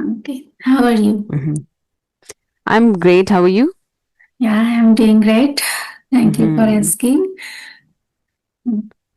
Okay. How are you? Mhm. I'm great. How are you? Yeah, I'm doing great. Thank you for Hmm. asking.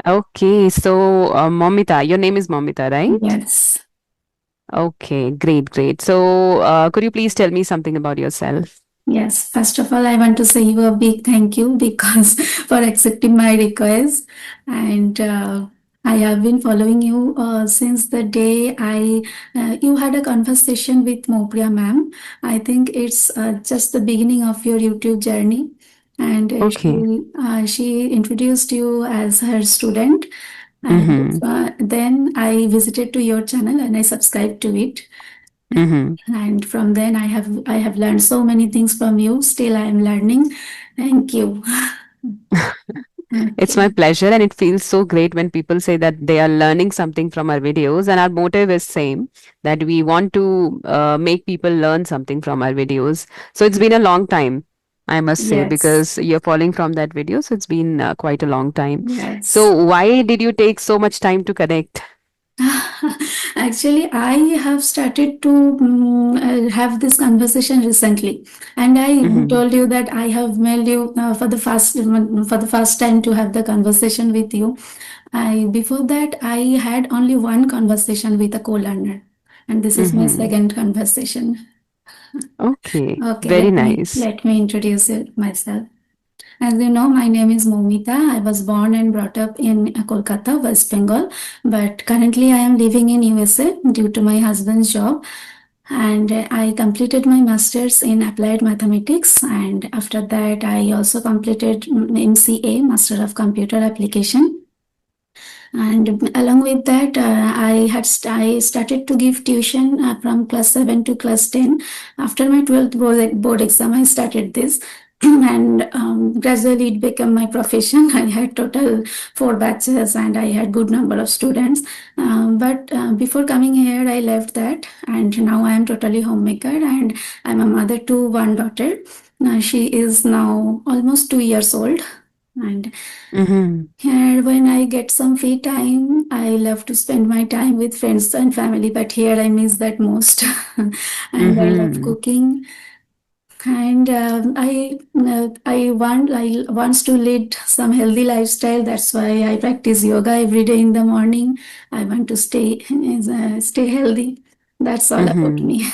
Okay, so Moumita, your name is Moumita, right? Yes. Okay, great, great. So, could you please tell me something about yourself? Yes. First of all, I want to say you a big thank you because for accepting my request. And I have been following you since the day I you had a conversation with Mopriya ma'am. I think it's just the beginning of your YouTube journey. And Okay. she introduced you as her student. And Mm-hmm. then I visited to your channel and I subscribed to it. Mm-hmm. And from then I have learned so many things from you. Still I am learning. Thank you. It's Okay. my pleasure, and it feels so great when people say that they are learning something from our videos. And our motive is same, that we want to make people learn something from our videos. So it's been a long time, I must say, Yes. because you're following from that video. So it's been quite a long time. Yes. So why did you take so much time to connect? Actually, I have started to have this conversation recently, and I Mm-hmm. told you that I have mailed you for the first time to have the conversation with you. I before that I had only one conversation with a co-learner, and this is my Mm-hmm. second conversation. Okay, Okay, very let me nice. let me introduce myself. As you know, my name is Moumita. I was born and brought up in Kolkata, West Bengal, but currently I am living in USA due to my husband's job. And I completed my master's in applied mathematics, and after that, I also completed MCA, Master of Computer Application. And along with that, I started to give tuition from class 7 to class 10. After my 12th board exam, I started this. And gradually it became my profession. I had total four batches and I had good number of students. But before coming here, I left that, and now I am totally homemaker and I'm a mother to one daughter. She is now almost 2 years old, and Mm-hmm. here, when I get some free time, I love to spend my time with friends and family, but here I miss that most. And I love Mm-hmm. cooking. And I wants to lead some healthy lifestyle. That's why I practice yoga every day in the morning. I want to stay healthy. That's all about Mm-hmm. me.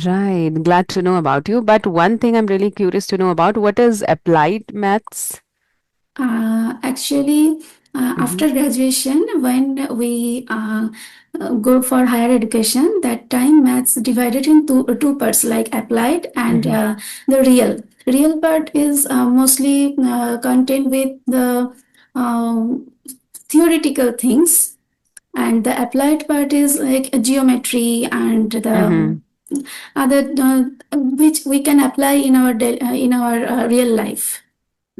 Right. Glad to know about you. But one thing I'm really curious to know about, what is applied maths? Actually, Mm-hmm. after graduation, when we go for higher education, that time maths divided in two parts, like applied and Mm-hmm. the real. Real part is mostly contained with the um, theoretical things, and the applied part is like geometry and the Mm-hmm. other which we can apply in our real life.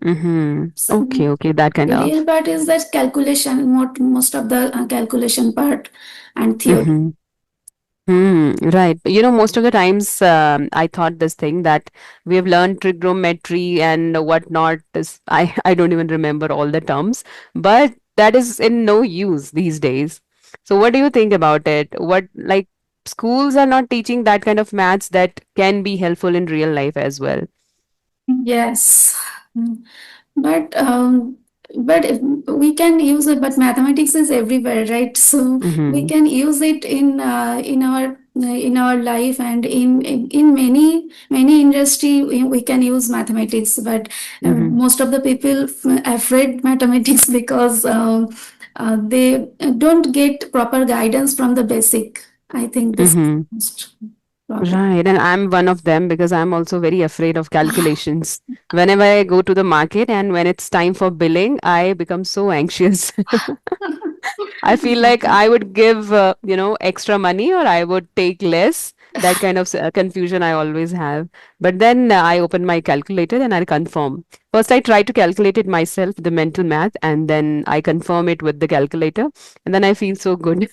Mm-hmm. So Okay, okay, that kind real of. part is that calculation, most of the calculation part and theory. Mm-hmm. Right. Most of the times I thought this thing that we have learned trigonometry and whatnot. I don't even remember all the terms, but that is in no use these days. So, what do you think about it? What, like, schools are not teaching that kind of maths that can be helpful in real life as well? Yes. Mm. But we can use it. But mathematics is everywhere, right? So we Mm-hmm. can use it in our life, and in many industry we can use mathematics. But Mm-hmm. most of the people afraid mathematics because they don't get proper guidance from the basic. I think this is Mm-hmm. the most problem. Right, and I'm one of them because I'm also very afraid of calculations. Whenever I go to the market and when it's time for billing, I become so anxious. I feel like I would give, extra money or I would take less. That kind of confusion I always have. But then I open my calculator and I confirm. First, I try to calculate it myself, the mental math, and then I confirm it with the calculator. And then I feel so good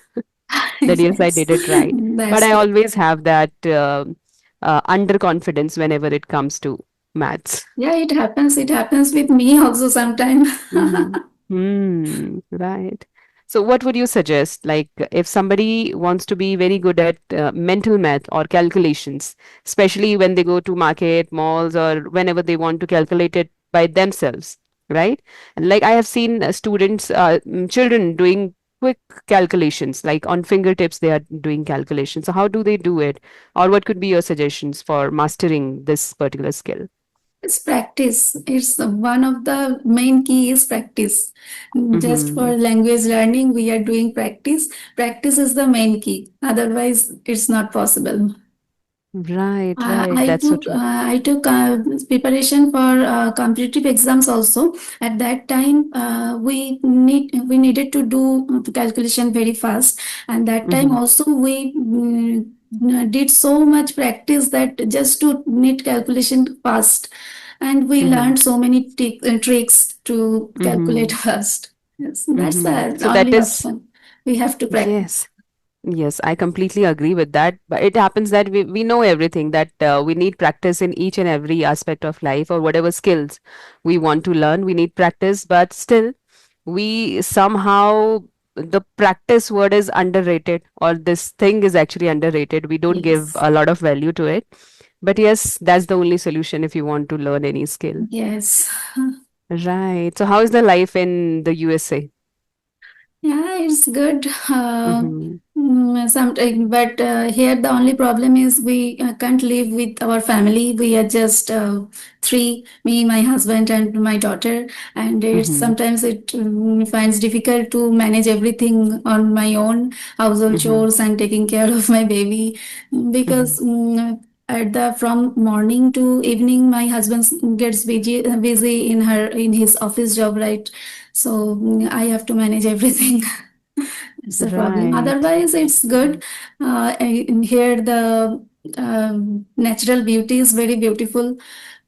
that yes, I Yes, did it right. But that's I good. always have that underconfidence whenever it comes to maths. Yeah, it happens. It happens with me also sometimes. Mm-hmm. Right. So, what would you suggest? Like, if somebody wants to be very good at mental math or calculations, especially when they go to market, malls, or whenever they want to calculate it by themselves, right? And like I have seen students, children doing quick calculations, like on fingertips, they are doing calculations. So, how do they do it? Or what could be your suggestions for mastering this particular skill? It's practice. It's one of the main key is practice. Just Mm-hmm. for language learning, we are doing practice. Practice is the main key. Otherwise, it's not possible. Right, right. That's so true. I took preparation for competitive exams also. At that time, we needed to do calculation very fast, and that time Mm-hmm. also we did so much practice that just to need calculation fast, and we Mm-hmm. learned so many tricks to calculate Mm-hmm. fast. Yes, that's Mm-hmm. the So that only is, option. We have to practice. yes. Yes, I completely agree with that. But it happens that we know everything, that we need practice in each and every aspect of life, or whatever skills we want to learn. We need practice, but still, we somehow, the practice word is underrated, or this thing is actually underrated. We don't give Yes. a lot of value to it. But yes, that's the only solution if you want to learn any skill. Yes. Right. So, how is the life in the USA? Yeah, it's good. Mm-hmm. Sometimes, but here the only problem is we can't live with our family. We are just three: me, my husband, and my daughter. And it's Mm-hmm. sometimes it finds difficult to manage everything on my own, household Mm-hmm. chores and taking care of my baby, Mm-hmm. because at the from morning to evening, my husband gets busy in his office job, right? So I have to manage everything. It's a problem. Right. Otherwise, it's good. In here, the natural beauty is very beautiful,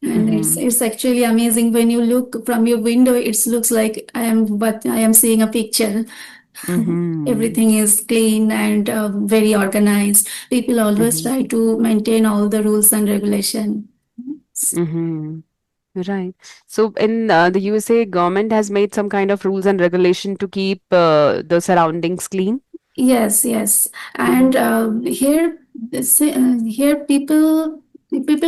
and Mm-hmm. it's actually amazing when you look from your window. It looks like I am seeing a picture. Mm-hmm. Everything is clean and very organized. People always Mm-hmm. try to maintain all the rules and regulation. Mm-hmm. Right. So in the USA, government has made some kind of rules and regulation to keep the surroundings clean. Yes, yes, Mm-hmm. and here people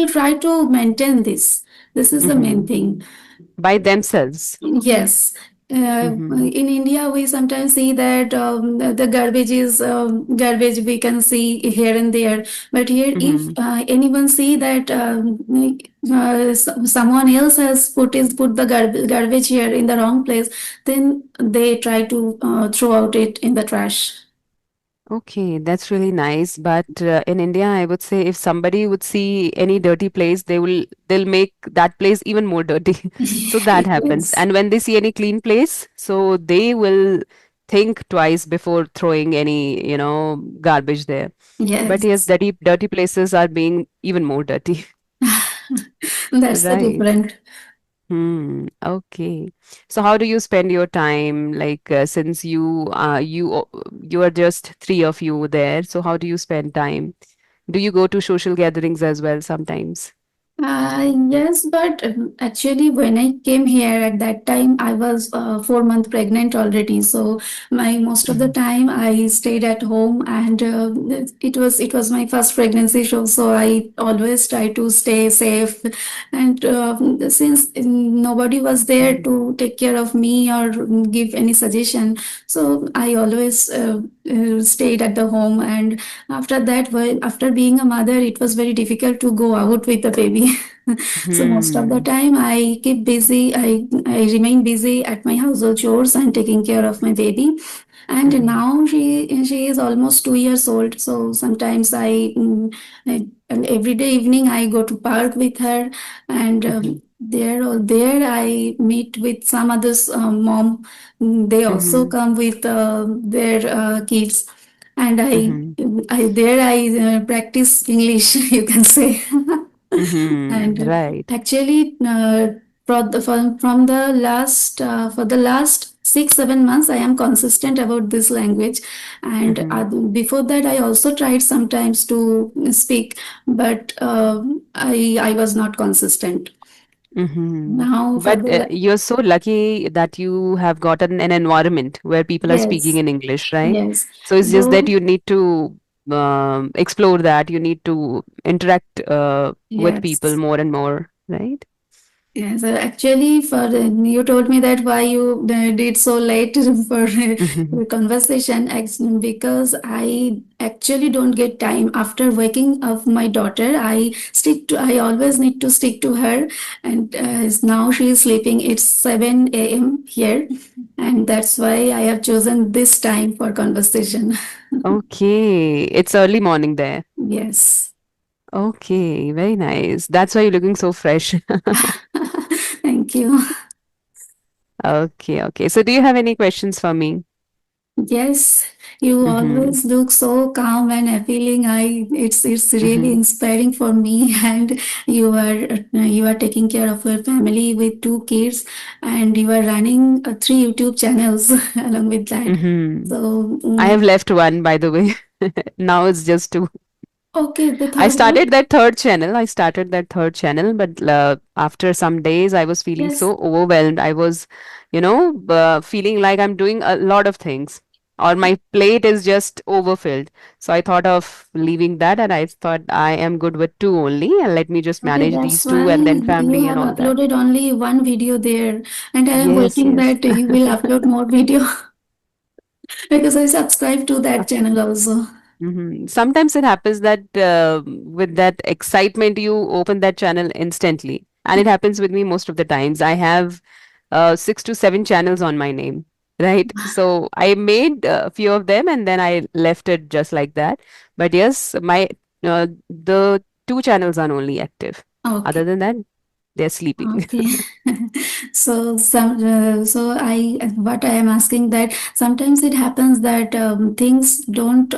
try to maintain this. This is the main Mm-hmm. thing. By themselves. Yes. Mm-hmm. In India, we sometimes see that the garbage is garbage we can see here and there. But here, if Mm-hmm. anyone see that someone else has put the garbage here in the wrong place, then they try to throw out it in the trash. Okay, that's really nice. But in India, I would say if somebody would see any dirty place, they'll make that place even more dirty. So that happens. Yes. And when they see any clean place, so they will think twice before throwing any, garbage there. But yes, Yes. dirty places are being even more dirty. That's the Right. different. Hmm. Okay. So how do you spend your time? Like since you are just three of you there, so how do you spend time? Do you go to social gatherings as well sometimes? Yes, but actually, when I came here at that time, I was 4 month pregnant already. So my most of the Mm-hmm. time I stayed at home, and it was my first pregnancy, so I always try to stay safe. And since nobody was there to take care of me or give any suggestion, so I always stayed at the home. And after that, well, after being a mother, it was very difficult to go out with the baby. So most of the Hmm. time I keep busy. I remain busy at my household chores and taking care of my baby. And Mm-hmm. now she is almost 2 years old. So sometimes and every day evening I go to park with her, and Mm-hmm. there I meet with some others mom. They also Mm-hmm. come with their kids, and Mm-hmm. I practice English. You can say. Mm-hmm. And Right. actually, from the last for the last 6 7 months, I am consistent about this language. And Mm-hmm. before that, I also tried sometimes to speak, but I was not consistent. Mm-hmm. Now for But the you're so lucky that you have gotten an environment where people are speaking yes, in English, right? yes. So it's just that Though you need to explore that. You need to interact with people yes. more and more, right? Yes, actually, for you told me that why you did so late for Mm-hmm. the conversation, because I actually don't get time after waking up my daughter. I always need to stick to her, and now she is sleeping. It's 7 a.m. here, and that's why I have chosen this time for conversation. Okay, it's early morning there. Yes. Okay, very nice. That's why you're looking so fresh. Thank you. Okay, okay. So do you have any questions for me? Yes, you Mm-hmm. always look so calm and appealing. It's really Mm-hmm. inspiring for me. And you are taking care of your family with two kids, and you are running three YouTube channels along with that. Mm-hmm. So I have left one, by the way. Now it's just two. okay, the I third one. started that third channel. I started that third channel, but after some days, I was feeling Yes. so overwhelmed. I was, feeling like I'm doing a lot of things, or my plate is just overfilled. So I thought of leaving that, and I thought I am good with two only, and let me just Okay, manage that's these two, why and then you family and have all that. uploaded only one video there, and I am Yes, waiting yes. that you will upload more video because I subscribe to that channel also. Sometimes it happens that with that excitement, you open that channel instantly. And it happens with me most of the times. I have 6 to 7 channels on my name, right? So I made a few of them and then I left it just like that. But yes, the two channels are only active. Other Okay. than that, they're sleeping. Okay. So what I am asking that sometimes it happens that things don't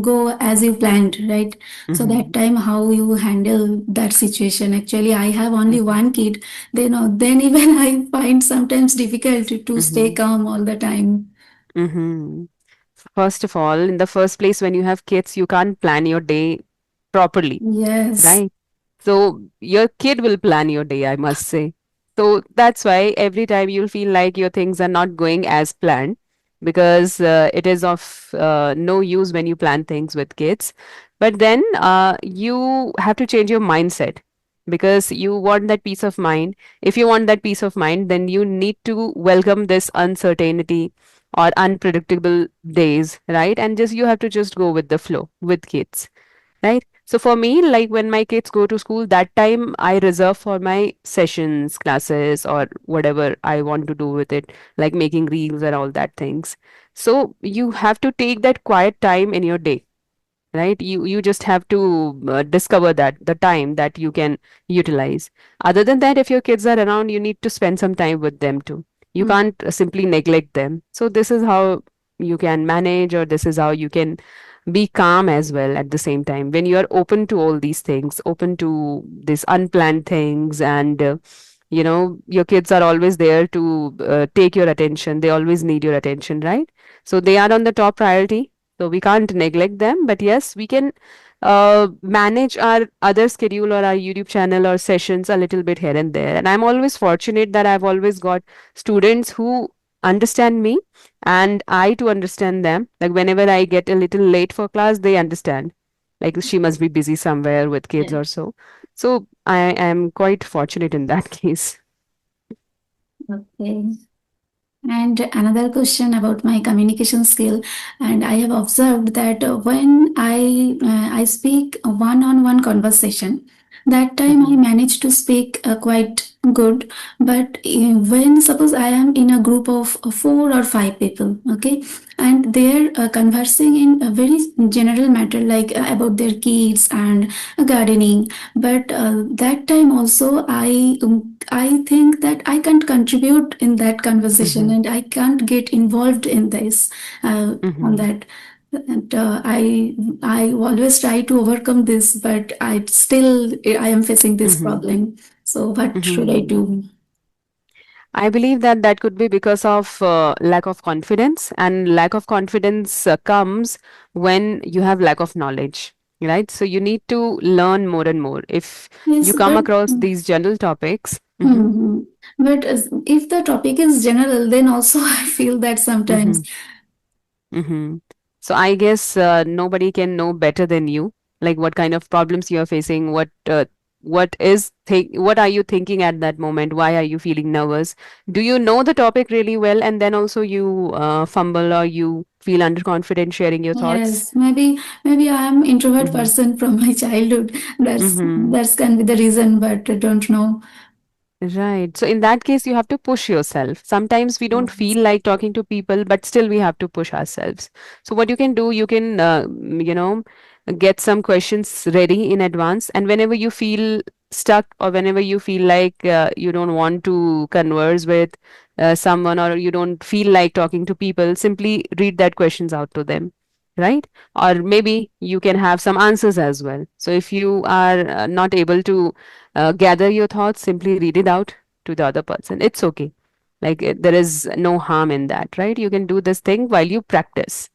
go as you planned, right? So that Mhm, time how you handle that situation. Actually, I have only mhm, one kid. Then even I find sometimes difficult to stay mhm, calm all the time. mhm. First of all, in the first place, when you have kids, you can't plan your day properly, Yes. right? So your kid will plan your day, I must say. So that's why every time you'll feel like your things are not going as planned because it is of no use when you plan things with kids. But then you have to change your mindset because you want that peace of mind. If you want that peace of mind, then you need to welcome this uncertainty or unpredictable days, right? And just you have to just go with the flow with kids, right? So for me, like when my kids go to school, that time I reserve for my sessions, classes, or whatever I want to do with it, like making reels and all that things. So you have to take that quiet time in your day, right? You just have to discover that the time that you can utilize. Other than that, if your kids are around, you need to spend some time with them too. You Mm, can't simply neglect them. So this is how you can manage, or this is how you can be calm as well at the same time when you are open to all these things, open to these unplanned things. And your kids are always there to take your attention. They always need your attention, right? So they are on the top priority, so we can't neglect them. But yes, we can manage our other schedule or our YouTube channel or sessions a little bit here and there. And I'm always fortunate that I've always got students who understand me and I to understand them. Like whenever I get a little late for class, they understand. Like she must be busy somewhere with kids yeah. or so. So I am quite fortunate in that case. Okay. And another question about my communication skill, and I have observed that when I speak a one-on-one conversation, that time I Mhm, manage to speak quite good. But when suppose I am in a group of four or five people, okay, and they're conversing in a very general matter like about their kids and gardening, but that time also I think that I can't contribute in that conversation mhm, and I can't get involved in this on mhm, that. And I always try to overcome this, but I am facing this mhm, problem. So what should I mhm. do? I believe that that could be because of lack of confidence, and lack of confidence comes when you have lack of knowledge. right? So you need to learn more and more. If Yes, you come but across these general topics, mhm. But if the topic is general, then also I feel that sometimes. mhm. Mm-hmm. So I guess nobody can know better than you, like what kind of problems you are facing, what are you thinking at that moment? Why are you feeling nervous? Do you know the topic really well, and then also you fumble or you feel underconfident sharing your thoughts? Yes, maybe I am introvert Mm-hmm. person from my childhood. Mm-hmm. That's can be the reason, but I don't know. Right. So in that case, you have to push yourself. Sometimes we don't Yes. feel like talking to people, but still we have to push ourselves. So what you can do, you can, get some questions ready in advance. And whenever you feel stuck or whenever you feel like you don't want to converse with someone or you don't feel like talking to people, simply read that questions out to them. Right. Or maybe you can have some answers as well. So if you are not able to gather your thoughts, simply read it out to the other person. It's okay. Like there is no harm in that, right? You can do this thing while you practice.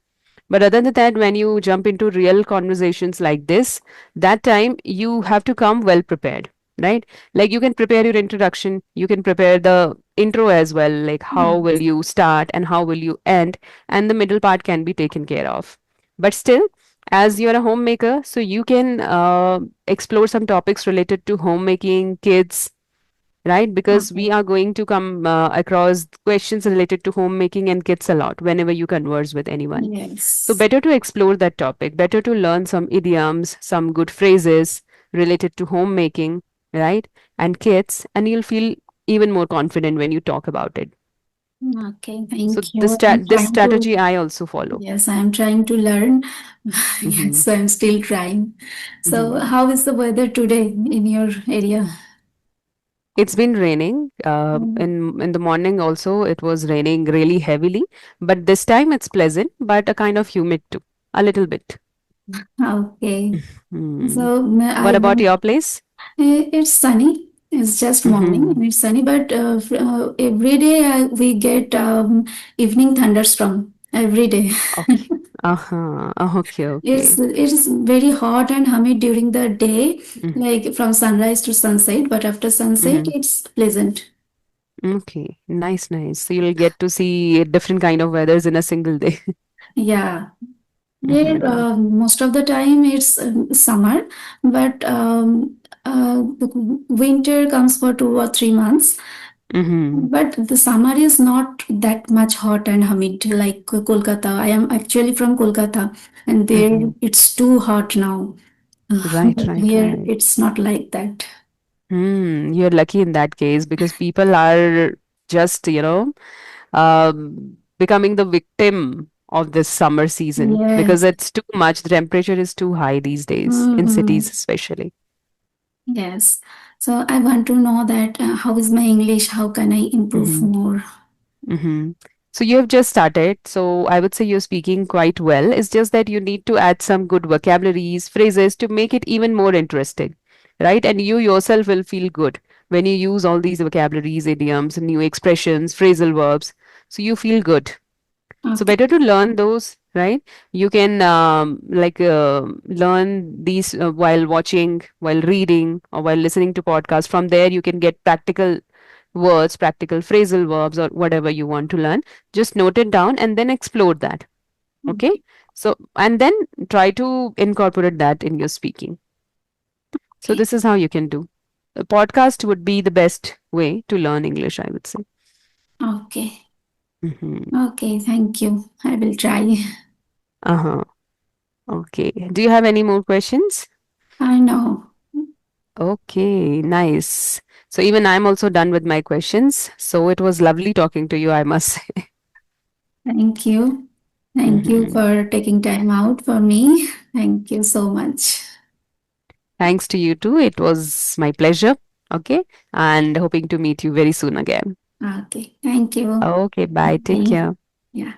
But other than that, when you jump into real conversations like this, that time you have to come well prepared, right? Like you can prepare your introduction, you can prepare the intro as well, like how will you start and how will you end, and the middle part can be taken care of. But still, as you're a homemaker, so you can explore some topics related to homemaking, kids, right? Because we Okay. are going to come across questions related to homemaking and kids a lot whenever you converse with anyone. So, Yes. better to explore that topic, better to learn some idioms, some good phrases related to homemaking, right? And kids, and you'll feel even more confident when you talk about it. Okay. So, Thank you. I'm this trying to. strategy I also follow. Yes, I'm trying to learn. Hmm. Yes, I'm still trying. So, Hmm. how is the weather today in your area? It's been raining. Mm. In the morning also, it was raining really heavily, but this time it's pleasant, but a kind of humid too, a little bit. Okay. Hmm. So, What I about want. your place? It's sunny. It's just morning Hmm. and it's sunny, but every day we get evening thunderstorm every day. Okay. Uh-huh. Okay, It's okay. it is very hot and humid during the day, Mm-hmm. like from sunrise to sunset. But after sunset, Mm-hmm. it's pleasant. Okay. Nice, nice. So you'll get to see different kind of weathers in a single day. Yeah, there Mm-hmm. most of the time it's summer, but the winter comes for 2 or 3 months. Mm-hmm. But the summer is not that much hot and humid like Kolkata. I am actually from Kolkata, and there Mm-hmm. it's too hot now. Right, But right, here right. it's not like that. Hmm. You're lucky in that case because people are just, becoming the victim of this summer season because Yes. it's too much. The temperature is too high these days in Hmm. cities, especially. Yes. So I want to know that how is my English? How can I improve Mm-hmm. more? Mm-hmm. So you have just started. So I would say you're speaking quite well. It's just that you need to add some good vocabularies, phrases to make it even more interesting, right? And you yourself will feel good when you use all these vocabularies, idioms, new expressions, phrasal verbs. So you feel good. So Okay. better to learn those, right? You can learn these while watching, while reading, or while listening to podcasts. From there, you can get practical words, practical phrasal verbs, or whatever you want to learn. Just note it down and then explore that. Okay. So and then try to incorporate that in your speaking. So Okay. this is how you can do. A podcast would be the best way to learn English, I would say. Okay. Hmm. Okay. Thank you. I will try. Uh-huh. Okay. Do you have any more questions? I know. Okay, nice. So even I'm also done with my questions. So it was lovely talking to you, I must say. Thank you. Thank you Mhm. for taking time out for me. Thank you so much. Thanks to you too. It was my pleasure. Okay. And hoping to meet you very soon again. Okay. Thank you. Okay, bye. Take Bye. care. Yeah.